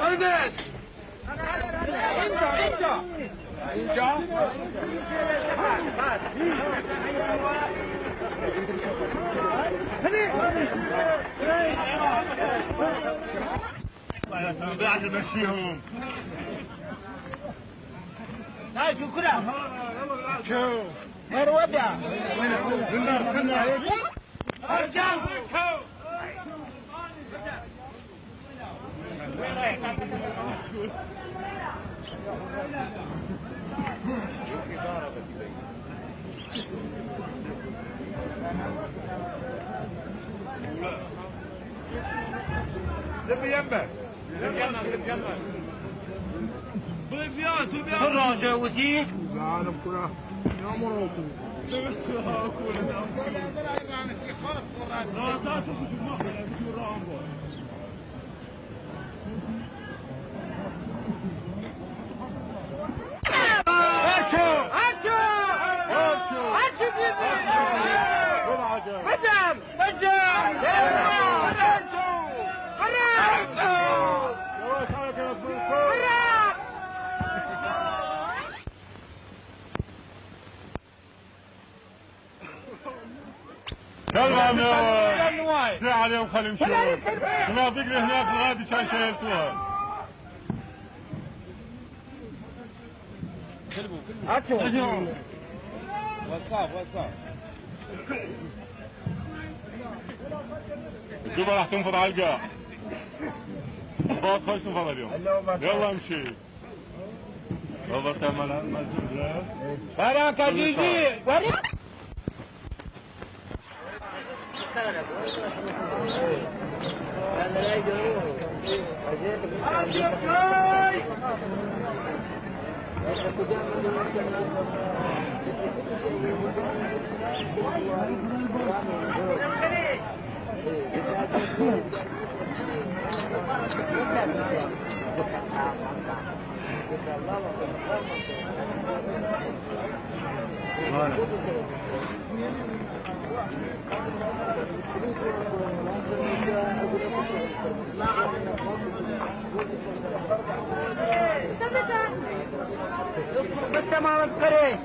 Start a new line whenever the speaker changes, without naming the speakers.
البس. بعد نمشيهم.
لا شكرا.
شو
الودع.
ارجع. لف يمه.
الراجع وزيد.
العالم كلها يا مروكو.
تمام يا ساعة عليهم خلي نشوف مناطق اللي هناك الغادي كان شايلتوها. الجبل راح تنفض على القاع. باص خش تنفض اليوم. يلا امشي. يلا تعمل هالمسجد.
تراك جيجي. بس ما بتكري.